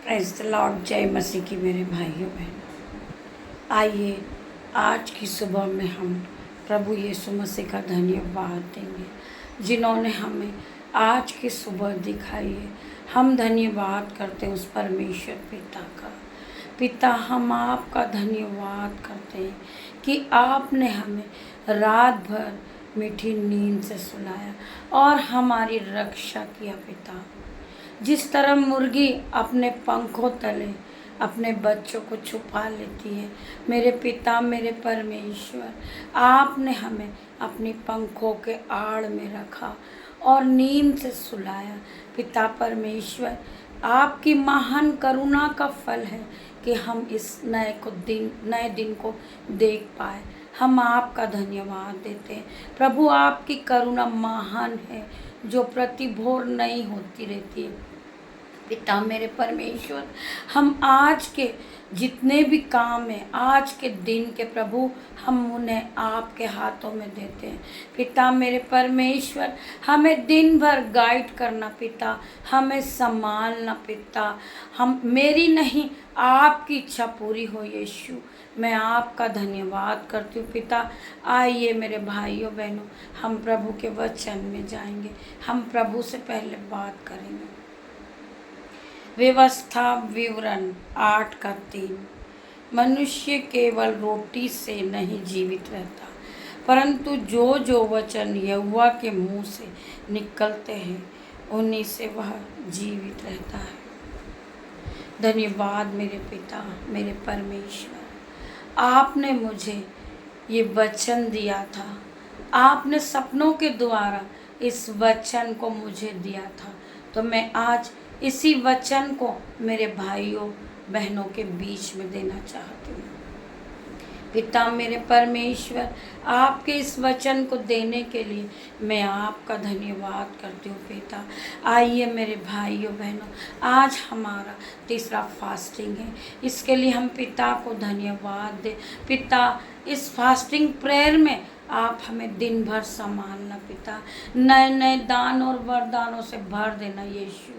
Praise the Lord. जय मसीह की मेरे भाइयों बहनों। आइए आज की सुबह में हम प्रभु यीशु मसीह का धन्यवाद देंगे जिन्होंने हमें आज की सुबह दिखाई है। हम धन्यवाद करते हैं उस परमेश्वर पिता का। पिता, हम आपका धन्यवाद करते हैं कि आपने हमें रात भर मीठी नींद से सुलाया और हमारी रक्षा किया। पिता, जिस तरह मुर्गी अपने पंखों तले अपने बच्चों को छुपा लेती है, मेरे पिता मेरे परमेश्वर, आपने हमें अपनी पंखों के आड़ में रखा और नींद से सुलाया। पिता परमेश्वर, आपकी महान करुणा का फल है कि हम इस नए दिन को देख पाए। हम आपका धन्यवाद देते हैं प्रभु। आपकी करुणा महान है जो प्रति भोर नई होती रहती है। पिता मेरे परमेश्वर, हम आज के जितने भी काम हैं आज के दिन के प्रभु, हम उन्हें आपके हाथों में देते हैं। पिता मेरे परमेश्वर, हमें दिन भर गाइड करना पिता, हमें संभालना पिता। हम मेरी नहीं आपकी इच्छा पूरी हो यीशु। मैं आपका धन्यवाद करती हूँ पिता। आइए मेरे भाइयों बहनों, हम प्रभु के वचन में जाएंगे। हम प्रभु से पहले बात करेंगे। व्यवस्था विवरण 8:3। मनुष्य केवल रोटी से नहीं जीवित रहता, परंतु जो जो वचन यहोवा के मुंह से निकलते हैं उन्हीं से वह जीवित रहता है। धन्यवाद मेरे पिता मेरे परमेश्वर, आपने मुझे ये वचन दिया था। आपने सपनों के द्वारा इस वचन को मुझे दिया था, तो मैं आज इसी वचन को मेरे भाइयों बहनों के बीच में देना चाहती हूँ। पिता मेरे परमेश्वर, आपके इस वचन को देने के लिए मैं आपका धन्यवाद करती हूँ पिता। आइए मेरे भाइयों बहनों, आज हमारा तीसरा फास्टिंग है। इसके लिए हम पिता को धन्यवाद दें। पिता, इस फास्टिंग प्रेयर में आप हमें दिन भर संभालना पिता, नए नए दान और वरदानों से भर देना यीशु।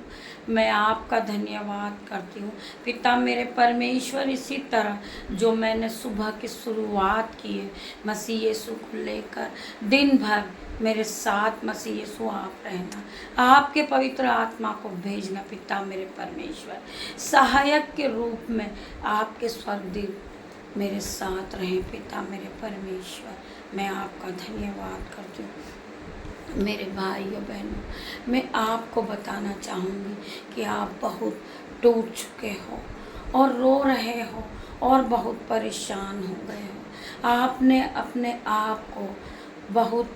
मैं आपका धन्यवाद करती हूँ पिता मेरे परमेश्वर। इसी तरह जो मैंने सुबह की शुरुआत की है मसीह यीशु को लेकर, दिन भर मेरे साथ मसीह यीशु आप रहना, आपके पवित्र आत्मा को भेजना पिता मेरे परमेश्वर। सहायक के रूप में आपके स्वर्गदूत मेरे साथ रहें पिता मेरे परमेश्वर। मैं आपका धन्यवाद करती हूँ। मेरे भाइयों बहनों, मैं आपको बताना चाहूँगी कि आप बहुत टूट चुके हो और रो रहे हो और बहुत परेशान हो गए हो। आपने अपने आप को बहुत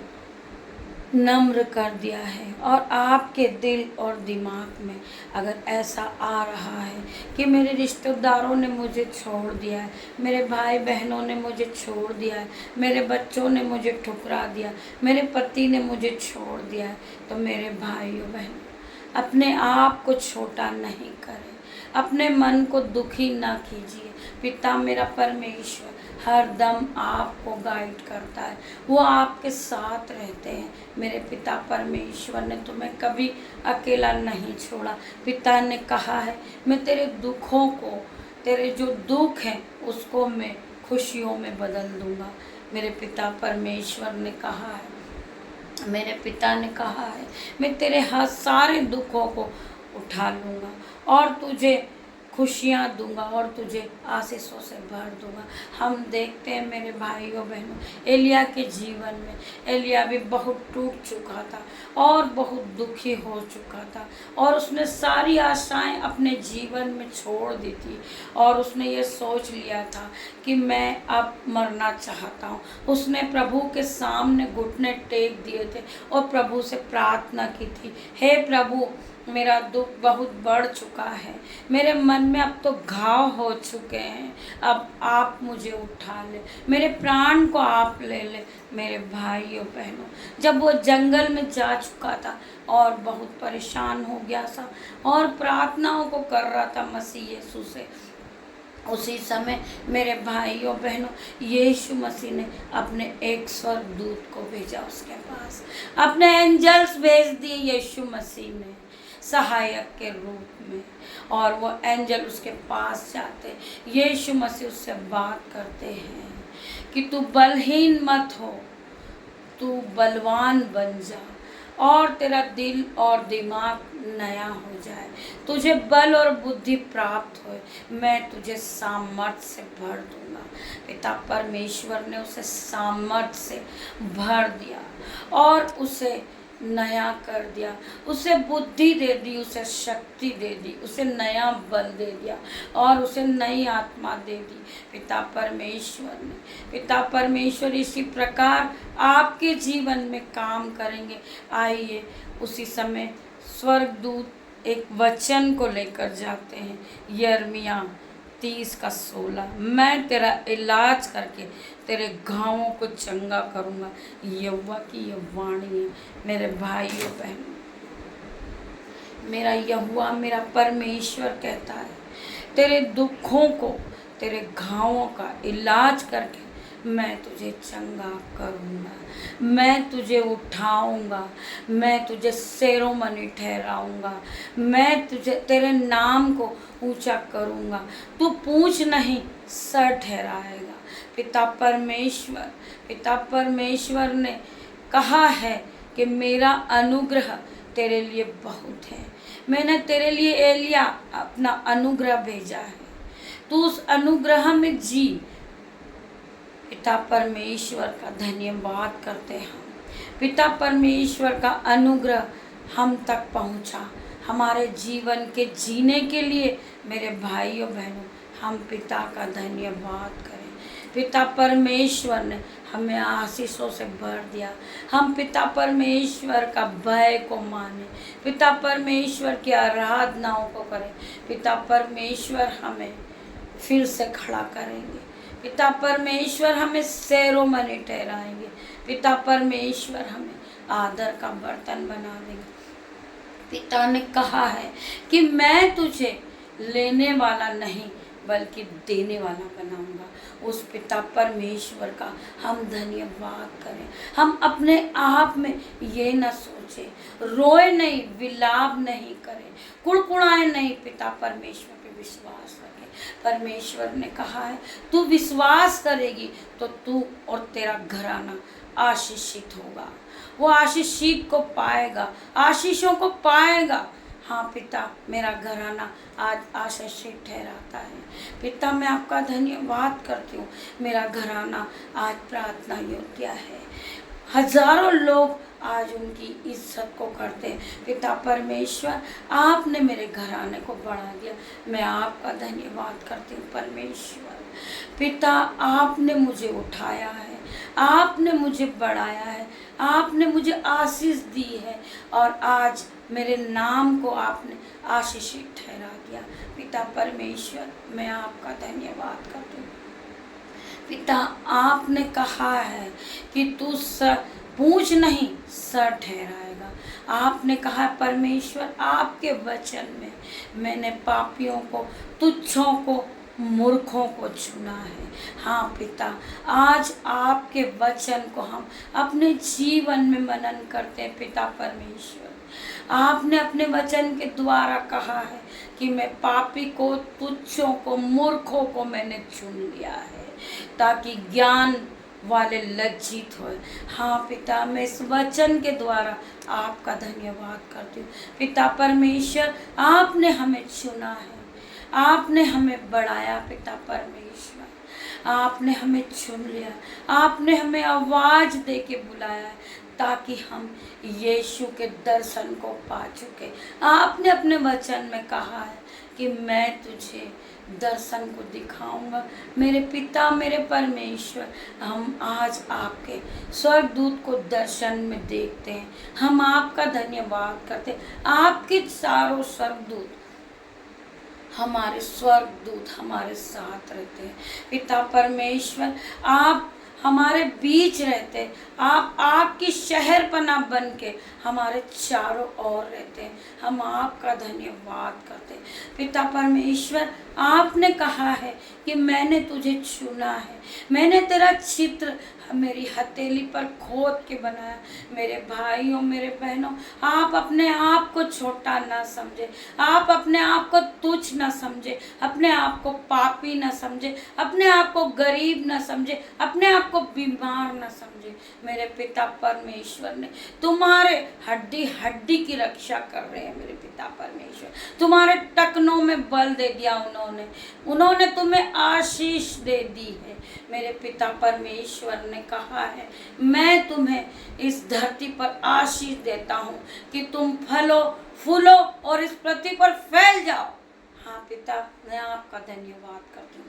नम्र कर दिया है और आपके दिल और दिमाग में अगर ऐसा आ रहा है कि मेरे रिश्तेदारों ने मुझे छोड़ दिया है, मेरे भाई बहनों ने मुझे छोड़ दिया है, मेरे बच्चों ने मुझे ठुकरा दिया, मेरे पति ने मुझे छोड़ दिया है, तो मेरे भाइयों बहनों, अपने आप को छोटा नहीं करें, अपने मन को दुखी ना कीजिए। पिता मेरा परमेश्वर हर दम आपको गाइड करता है, वो आपके साथ रहते हैं। मेरे पिता परमेश्वर ने तुम्हें कभी अकेला नहीं छोड़ा। पिता ने कहा है, मैं तेरे दुखों को, तेरे जो दुख हैं उसको मैं खुशियों में बदल दूंगा। मेरे पिता परमेश्वर ने कहा है, मेरे पिता ने कहा है, मैं तेरे हर सारे दुखों को उठा लूँगा और तुझे खुशियाँ दूंगा और तुझे आशीषों से भर दूंगा। हम देखते हैं मेरे भाइयों बहनों, एलिया के जीवन में एलिया भी बहुत टूट चुका था और बहुत दुखी हो चुका था और उसने सारी आशाएं अपने जीवन में छोड़ दी थी और उसने ये सोच लिया था कि मैं अब मरना चाहता हूँ। उसने प्रभु के सामने घुटने टेक दिए थे और प्रभु से प्रार्थना की थी, हे प्रभु, मेरा दुख बहुत बढ़ चुका है, मेरे मन में अब तो घाव हो चुके हैं, अब आप मुझे उठा ले, मेरे प्राण को आप ले ले। मेरे भाइयों बहनों, जब वो जंगल में जा चुका था और बहुत परेशान हो गया था और प्रार्थनाओं को कर रहा था मसीह यीशु से, उसी समय मेरे भाइयों बहनों, यीशु मसीह ने अपने एक स्वर्गदूत को भेजा उसके पास, अपने एंजल्स भेज दिए यीशु मसीह ने। सहायक के रूप में। और वो एंजल उसके पास जाते, यीशु मसीह उससे बात करते हैं कि तू बलहीन मत हो, तू बलवान बन जा और तेरा दिल और दिमाग नया हो जाए, तुझे बल और बुद्धि प्राप्त हो, मैं तुझे सामर्थ्य से भर दूंगा। पिता परमेश्वर ने उसे सामर्थ्य से भर दिया और उसे नया कर दिया, उसे बुद्धि दे दी, उसे शक्ति दे दी, उसे नया बल दे दिया और उसे नई आत्मा दे दी पिता परमेश्वर ने। पिता परमेश्वर इसी प्रकार आपके जीवन में काम करेंगे। आइए उसी समय स्वर्गदूत एक वचन को लेकर जाते हैं, यिर्मयाह 30:16, मैं तेरा इलाज करके तेरे घावों को चंगा करूँगा। यहोवा की यह वाणी है मेरे भाइयों बहनों। मेरा यहोवा मेरा परमेश्वर कहता है, तेरे दुखों को, तेरे घावों का इलाज करके मैं तुझे चंगा करूँगा, मैं तुझे उठाऊँगा, मैं तुझे शिरोमणि ठहराऊँगा, मैं तुझे तेरे नाम को ऊंचा करूँगा, तू पूँछ नहीं सर ठहराएगा। पिता परमेश्वर ने कहा है कि मेरा अनुग्रह तेरे लिए बहुत है, मैंने तेरे लिए एलिया अपना अनुग्रह भेजा है, तू उस अनुग्रह में जी। पिता परमेश्वर का धन्यवाद करते हैं हम। पिता परमेश्वर का अनुग्रह हम तक पहुंचा, हमारे जीवन के जीने के लिए मेरे भाइयों बहनों हम पिता का धन्यवाद करें। पिता परमेश्वर ने हमें आशीषों से भर दिया, हम पिता परमेश्वर का भय को माने, पिता परमेश्वर की आराधनाओं को करें। पिता परमेश्वर हमें फिर से खड़ा करेंगे, पिता परमेश्वर हमें शिरोमणि ठहराएंगे, पिता परमेश्वर हमें आदर का बर्तन बना देंगे। पिता ने कहा है कि मैं तुझे लेने वाला नहीं बल्कि देने वाला बनाऊंगा। उस पिता परमेश्वर का हम धन्यवाद करें। हम अपने आप में ये न सोचे, रोए नहीं, विलाप नहीं करें, कुड़कुड़ाए नहीं, पिता परमेश्वर पे विश्वास रखें। परमेश्वर ने कहा है तू विश्वास करेगी तो तू और तेरा घराना आशीषित होगा, वो आशीषित को पाएगा, आशीषों को पाएगा। हाँ पिता, मेरा घराना आज आशीषित ठहराता है। पिता मैं आपका धन्यवाद करती हूँ, मेरा घराना आज प्रार्थना योग्य है, हजारों लोग आज उनकी इज्जत को करते हैं। पिता परमेश्वर आपने मेरे घराने को बढ़ा दिया, मैं आपका धन्यवाद करती हूँ। परमेश्वर पिता आपने मुझे उठाया है, आपने मुझे बढ़ाया है, आपने मुझे आशीष दी है और आज मेरे नाम को आपने आशीषित ठहरा दिया। पिता परमेश्वर मैं आपका धन्यवाद करती हूँ। पिता आपने कहा है कि तू पूँछ नहीं सर ठहराएगा। आपने कहा परमेश्वर आपके वचन में मैंने पापियों को, तुच्छों को, मूर्खों को चुना है। हाँ पिता, आज आपके वचन को हम अपने जीवन में मनन करते हैं। पिता परमेश्वर आपने अपने वचन के द्वारा कहा है कि मैं पापी को, तुच्छों को, मूर्खों को मैंने चुन लिया है ताकि ज्ञान वाले लज्जित होए। हाँ पिता, मैं इस वचन के द्वारा आपका धन्यवाद करती हूँ। पिता परमेश्वर आपने हमें चुना है, आपने हमें बढ़ाया। पिता परमेश्वर आपने हमें चुन लिया, आपने हमें आवाज दे के बुलाया है ताकि हम यीशु के दर्शन को पा चुके। आपने अपने वचन में कहा है कि मैं तुझे दर्शन को दिखाऊंगा। मेरे पिता, मेरे परमेश्वर, हम आज आपके स्वर्गदूत को दर्शन में देखते हैं, हम आपका धन्यवाद करते हैं। आपके चारों स्वर्गदूत, हमारे स्वर्गदूत हमारे साथ रहते हैं। पिता परमेश्वर आप हमारे बीच रहते, आप आपकी शहरपना बन के हमारे चारों ओर रहते हैं, हम आपका धन्यवाद करते हैं। पिता परमेश्वर आपने कहा है कि मैंने तुझे चुना है, मैंने तेरा चित्र मेरी हथेली पर खोद के बनाया। मेरे भाइयों, मेरे बहनों, आप अपने आप को छोटा ना समझे, आप अपने आप को तुच्छ ना समझे, अपने आप को पापी ना समझे, अपने आप को गरीब ना समझे, अपने आप को बीमार ना समझे। मेरे पिता परमेश्वर ने तुम्हारे हड्डी हड्डी की रक्षा कर रहे हैं। मेरे पिता परमेश्वर तुम्हारे टखनों में बल दे दिया उन्होंने तुम्हें आशीष दे दी है। मेरे पिता परमेश्वर ने कहा है, मैं तुम्हें इस धरती पर आशीष देता हूँ कि तुम फलो फूलो और इस पृथ्वी पर फैल जाओ। हाँ पिता, मैं आपका धन्यवाद करती हूँ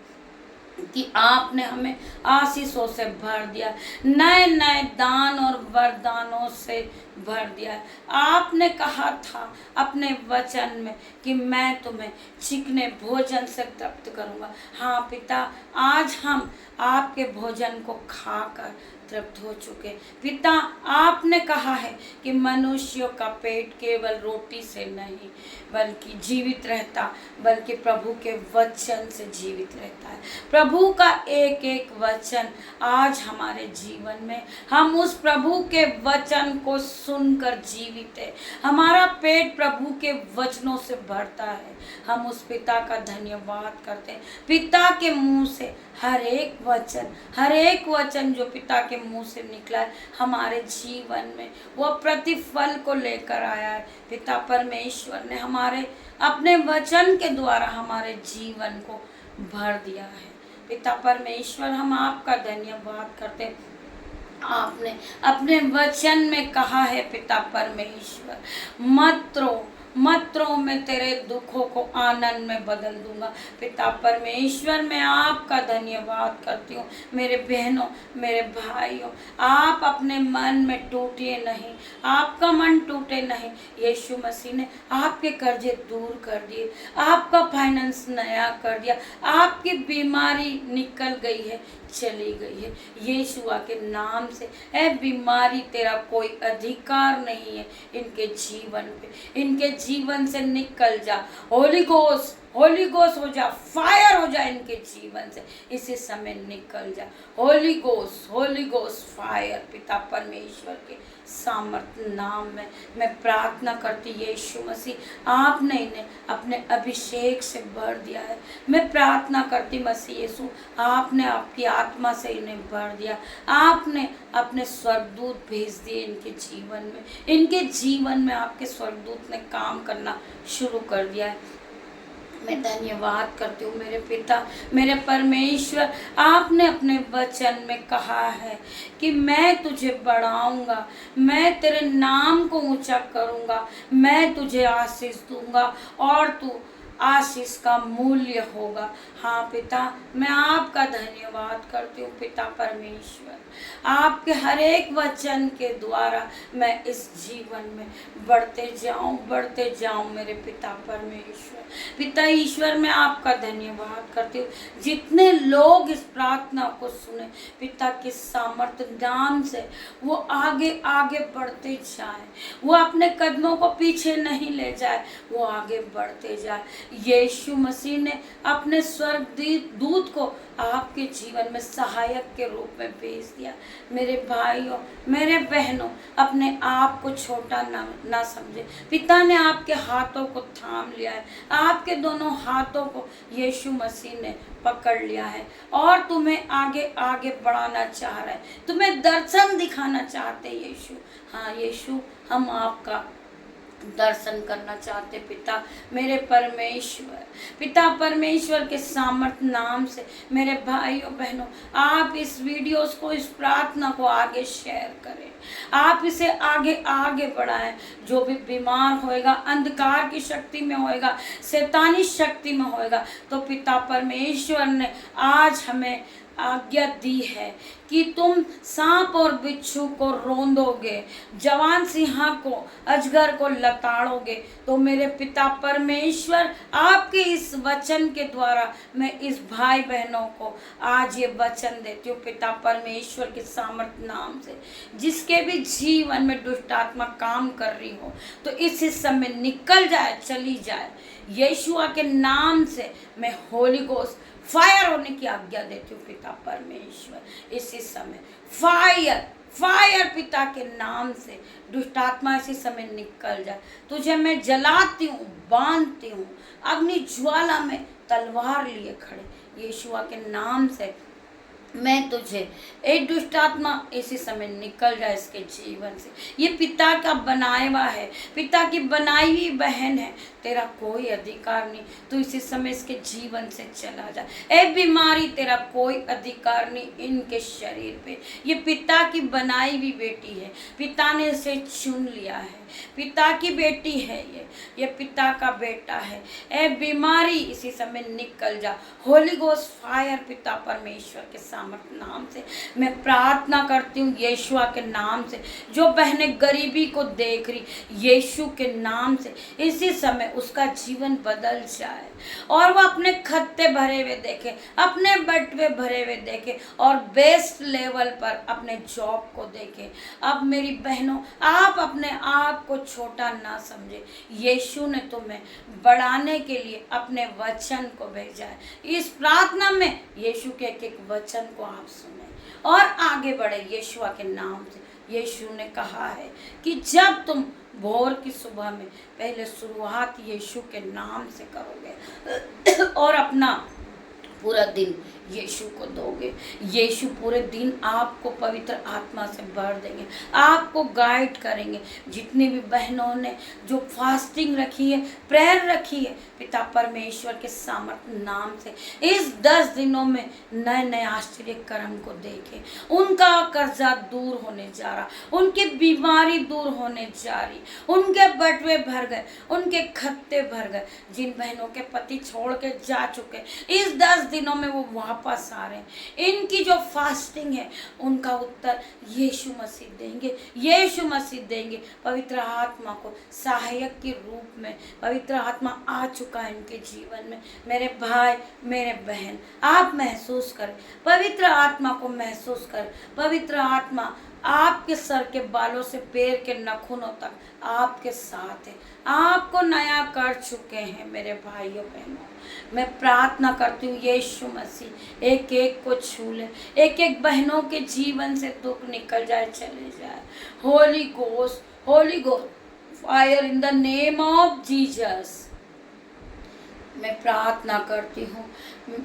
कि आपने हमें आशीषों से भर दिया, नए नए दान और वरदानों से भर दिया है। आपने कहा था अपने वचन में कि मैं तुम्हें चिकने भोजन से तृप्त करूँगा। हाँ पिता, आज हम आपके भोजन को खाकर तृप्त हो चुके। पिता, आपने कहा है कि मनुष्यों का पेट केवल रोटी से नहीं बल्कि जीवित रहता, बल्कि प्रभु के वचन से जीवित रहता है। प्रभु का एक एक वचन आज हमारे जीवन में, हम उस प्रभु के वचन को सुनकर जीवित है। हमारा पेट प्रभु के वचनों से भरता है। हम उस पिता का धन्यवाद करते हैं। पिता के मुंह से हर एक वचन जो पिता के मुंह से निकला है हमारे जीवन में, वो प्रतिफल को लेकर आया है। पिता परमेश्वर ने हमारे अपने वचन के द्वारा हमारे जीवन को भर दिया है। पिता परमेश्वर, हम आपका धन्यवाद करते हैं। आपने अपने वचन में कहा है पिता परमेश्वर, मत रो, मैं तेरे दुखों को आनंद में बदल दूंगा। पिता परमेश्वर, मैं आपका धन्यवाद करती हूँ। मेरे बहनों, मेरे भाइयों, आप अपने मन में टूटे नहीं, आपका मन टूटे नहीं। यीशु मसीह ने आपके कर्जे दूर कर दिए, आपका फाइनेंस नया कर दिया, आपकी बीमारी निकल गई है, चली गई है। यीशुआ के नाम से ऐ बीमारी, तेरा कोई अधिकार नहीं है इनके जीवन पे। इनके जीवन से निकल जा। होली घोस्ट हो जा, फायर हो जा इनके जीवन से, इसी समय निकल जा। Holi ghost fire. पिता परमेश्वर के सामर्थ्य नाम में मैं प्रार्थना करती, यीशु मसीह आपने इन्हें अपने अभिषेक से भर दिया है। मैं प्रार्थना करती मसीह यीशु, आपने आपकी आत्मा से इन्हें भर दिया। आपने अपने स्वर्गदूत भेज दिए इनके जीवन में। इनके जीवन में आपके स्वर्गदूत ने काम करना शुरू कर दिया है। मैं धन्यवाद करती हूँ मेरे पिता, मेरे परमेश्वर। आपने अपने वचन में कहा है कि मैं तुझे बढ़ाऊंगा, मैं तेरे नाम को ऊंचा करूंगा, मैं तुझे आशीष दूंगा और तू आशीष का मूल्य होगा। हाँ पिता, मैं आपका धन्यवाद करती हूँ पिता परमेश्वर। आपके हर एक वचन के द्वारा मैं इस जीवन में बढ़ते जाऊं मेरे पिता परमेश्वर। पिता ईश्वर, मैं आपका धन्यवाद करती हूँ। जितने लोग इस प्रार्थना को सुने पिता के सामर्थ्य नाम से, वो आगे आगे बढ़ते जाए, वो अपने कदमों को पीछे नहीं ले जाए, वो आगे बढ़ते जाए। यीशु मसीह ने अपने स्वर्गदूत को आपके जीवन में सहायक के रूप में भेज दिया। मेरे भाइयों, मेरे बहनों, अपने आप को छोटा ना समझे। पिता ने आपके हाथों को थाम लिया है, आपके दोनों हाथों को यीशु मसीह ने पकड़ लिया है और तुम्हें आगे आगे बढ़ाना चाह रहा है, तुम्हें दर्शन दिखाना चाहते यीशु। हाँ यीशु, हम आपका दर्शन करना चाहते पिता मेरे परमेश्वर। पिता परमेश्वर के सामर्थ्य नाम से मेरे भाइयों बहनों, आप इस वीडियोस को, इस प्रार्थना को आगे शेयर करें, आप इसे आगे आगे बढ़ाएं। जो भी बीमार होएगा, अंधकार की शक्ति में होएगा, शैतानी शक्ति में होएगा, तो पिता परमेश्वर ने आज हमें आज्ञा दी है कि तुम सांप और बिच्छू को रोंदोगे, जवान सिंह को, अजगर को लताड़ोगे। तो मेरे पिता परमेश्वर, आपके इस वचन के द्वारा मैं इस भाई बहनों को आज ये वचन देती हूँ पिता परमेश्वर के सामर्थ्य नाम से। जिसके भी जीवन में दुष्ट आत्मा काम कर रही हो, तो इस समय निकल जाए, चली जाए यीशुआ के नाम से मैं होली गोस्ट फायर होने की आज्ञा देती हूँ पिता परमेश्वर। इसी समय फायर फायर पिता के नाम से दुष्ट आत्मा इसी समय निकल जाए। तुझे मैं जलाती हूँ, बांधती हूँ अग्नि ज्वाला में तलवार लिए खड़े यीशुआ के नाम से मैं तुझे एक दुष्ट आत्मा इसी समय निकल जाए इसके जीवन से। ये पिता का बनाया हुआ है, पिता की बनाई हुई बहन है, तेरा कोई अधिकार नहीं। तू इसी समय इसके जीवन से चला जा। ए बीमारी तेरा कोई अधिकार नहीं इनके शरीर पे। ये पिता की बनाई हुई बेटी है, पिता ने इसे चुन लिया है, पिता की बेटी है ये पिता का बेटा है। ए बीमारी इसी समय निकल जा। होली गोस्ट फायर पिता परमेश्वर के सामर्थ नाम से मैं प्रार्थना करती हूँ यीशुआ के नाम से। जो बहनें गरीबी को देख रही यीशु के नाम से इसी समय उसका जीवन बदल जाए और वह अपने खत्ते भरे हुए देखे, अपने बटवे भरे हुए देखे और बेस्ट लेवल पर अपने जॉब को देखे। अब मेरी बहनों आप अपने आप को छोटा ना समझे। यीशु ने तुम्हें बढ़ाने के लिए अपने वचन को भेजा है। इस प्रार्थना में यीशु के एक एक वचन को आप सुने और आगे बढ़े यीशुआ के नाम से। यीशु ने कहा है कि जब तुम भोर की सुबह में पहले शुरुआत यीशु के नाम से करोगे और अपना पूरा दिन यीशु को दोगे, यीशु पूरे दिन आपको पवित्र आत्मा से भर देंगे, आपको गाइड करेंगे। जितनी भी बहनों ने जो फास्टिंग रखी है, प्रेयर रखी है, पिता परमेश्वर के सामर्थ्य नाम से इस 10 दिनों में नए नए आश्चर्य कर्म को देखे। उनका कर्जा दूर होने जा रहा, उनकी बीमारी दूर होने जा रही, उनके बटवे भर गए, उनके खत्ते भर गए। जिन बहनों के पति छोड़ के जा चुके इस 10 दिनों में वो वापस आ रहे हैं। इनकी जो फास्टिंग है उनका उत्तर यीशु मसीह देंगे, यीशु मसीह देंगे। पवित्र आत्मा को सहायक के रूप में पवित्र आत्मा आ चुका है इनके जीवन में। मेरे भाई मेरे बहन आप महसूस करें, पवित्र आत्मा को महसूस करें। पवित्र आत्मा आपके सर के बालों से पैर के नाखूनों तक आपके साथ है, आपको नया कर चुके हैं। मेरे भाइयों बहनों मैं प्रार्थना करती हूँ यीशु मसीह एक एक को छू ले, एक एक बहनों के जीवन से दुख निकल जाए, चले जाए। Holi ghost fire in the name of Jesus मैं प्रार्थना करती हूँ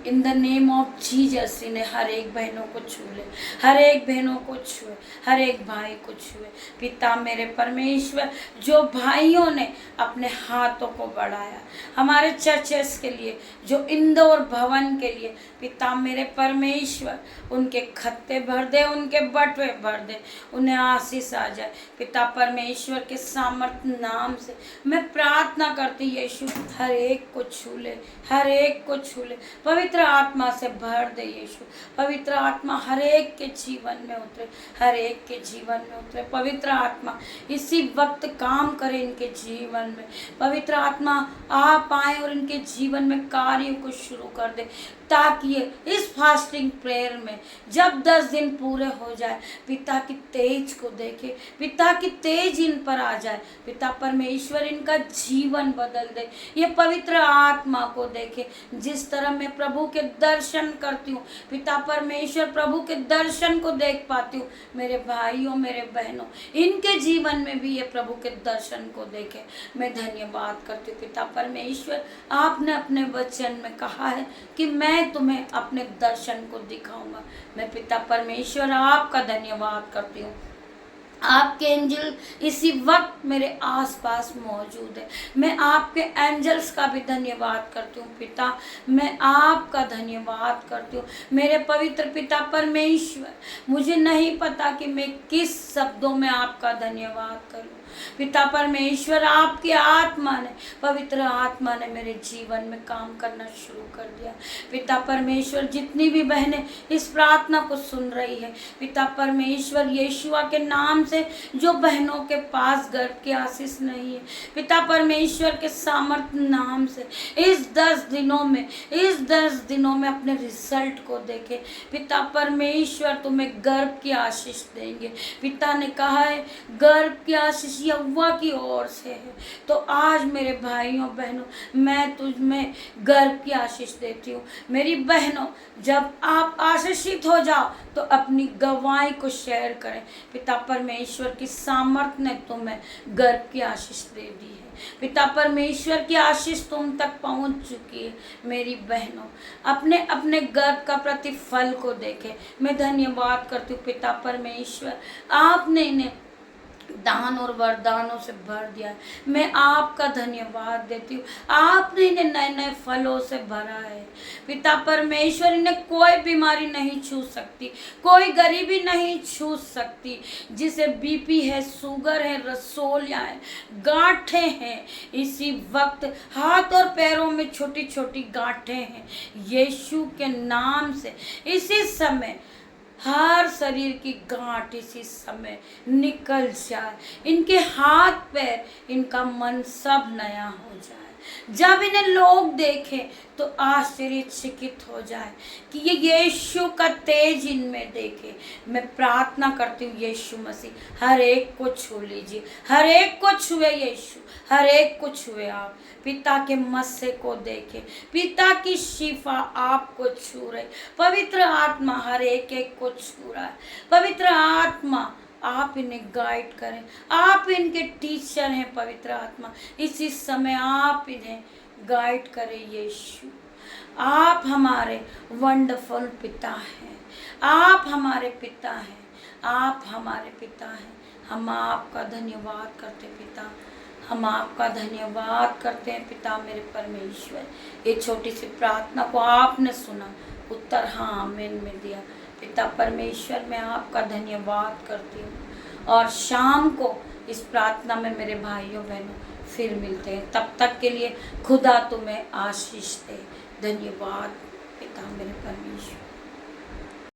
in the name of Jesus. इन्हें हर एक बहनों को छू ले, हर एक बहनों को छुए, हर एक भाई को छुए। पिता मेरे परमेश्वर जो भाइयों ने अपने हाथों को बढ़ाया हमारे चर्चेस के लिए, जो इंदौर भवन के लिए, पिता मेरे परमेश्वर उनके खत्ते भर दे, उनके बटवे भर दे, उन्हें आशीष आ जाए। पिता परमेश्वर के सामर्थ्य नाम से मैं प्रार्थना करती यीशु हर एक को छू ले, हर एक को छू ले। पवित्र आत्मा से भर दे यीशु, पवित्र आत्मा हर एक के जीवन में उतरे, हर एक के जीवन में उतरे। पवित्र आत्मा इसी वक्त काम करे इनके जीवन में। पवित्र आत्मा आप आए और इनके जीवन में कार्य को शुरू कर दे, ताकि ये इस फास्टिंग प्रेयर में जब 10 दिन पूरे हो जाए पिता की तेज को देखे, पिता की तेज इन पर आ जाए। पिता परमेश्वर इनका जीवन बदल दे, ये पवित्र आत्मा को देखे। जिस तरह मैं प्रभु के दर्शन करती हूँ, पिता परमेश्वर प्रभु के दर्शन को देख पाती हूँ, मेरे भाइयों मेरे बहनों इनके जीवन में भी ये प्रभु के दर्शन को देखे। मैं धन्यवाद करती हूँ पिता परमेश्वर, आपने अपने वचन में कहा है कि मैं तुम्हें अपने दर्शन को दिखाऊंगा। मैं पिता परमेश्वर आपका धन्यवाद करती हूँ। आपके एंजल इसी वक्त मेरे आसपास मौजूद है। मैं आपके एंजल्स का भी धन्यवाद करती हूँ पिता, मैं आपका धन्यवाद करती हूँ। मेरे पवित्र पिता परमेश्वर, मुझे नहीं पता कि मैं किस शब्दों में आपका धन्यवाद करूँ। पिता परमेश्वर आपकी आत्मा ने, पवित्र आत्मा ने मेरे जीवन में काम करना शुरू कर दिया। पिता परमेश्वर जितनी भी बहनें इस प्रार्थना को सुन रही है, पिता परमेश्वर यीशुआ के नाम से जो बहनों के पास गर्भ की आशीष नहीं है, पिता परमेश्वर के सामर्थ्य नाम से इस 10 दिनों में अपने रिजल्ट को देखे। पिता परमेश्वर तुम्हें गर्भ की आशीष देंगे। पिता ने कहा है गर्भ की आशीष यहोवा की ओर से है। तो आज मेरे भाइयों बहनों, मैं तुझ में गर्व की आशीष देती हूँ। मेरी बहनों, जब आप आशीषित हो जाओ तो अपनी गवाही को शेयर करें। पिता परमेश्वर की सामर्थ ने तुम्हें गर्व की आशीष दे दी है। पिता परमेश्वर की आशीष तुम तक पहुंच चुकी है। मेरी बहनों, अपने अपने गर्व का प्रतिफल को देखें। मैं धन्यवाद करती हूँ पिता परमेश्वर, आपने इन्हें दान और वरदानों से भर दिया है। मैं आपका धन्यवाद देती हूँ, आपने इन्हें नए नए फलों से भरा है। पिता परमेश्वर, इन्हें कोई बीमारी नहीं छू सकती, कोई गरीबी नहीं छू सकती। जिसे बीपी है, शुगर है, रसोलियाँ है, गांठें हैं, इसी वक्त हाथ और पैरों में छोटी छोटी गांठें हैं, यीशु के नाम से इसी समय हर शरीर की गांठ इसी समय निकल जाए। इनके हाथ पैर, इनका मन सब नया हो जाए। जब इन्हें लोग देखें तो आश्चर्यचकित हो जाए कि ये यीशु का तेज इनमें देखे। मैं प्रार्थना करती हूँ यीशु मसीह, हर एक को छू लीजिए, हर एक को छुए यीशु, हर एक को छुए आप। पिता के मस्से को देखे, पिता की शिफा आपको छू रही। पवित्र आत्मा हर एक एक को छू रहा है। पवित्र आत्मा, आप इन्हें गाइड करें, आप इनके टीचर हैं। पवित्र आत्मा, इसी समय आप इन्हें गाइड करें यीशु। आप हमारे वंडरफुल पिता हैं, आप हमारे पिता हैं, आप हमारे पिता हैं। हम आपका धन्यवाद करते पिता, हम आपका धन्यवाद करते हैं पिता मेरे परमेश्वर। ये छोटी सी प्रार्थना को आपने सुना, उत्तर हाँ आमीन में दिया। पिता परमेश्वर, मैं आपका धन्यवाद करती हूँ और शाम को इस प्रार्थना में मेरे भाइयों बहनों फिर मिलते हैं। तब तक के लिए खुदा तुम्हें आशीष दे। धन्यवाद पिता मेरे परमेश्वर।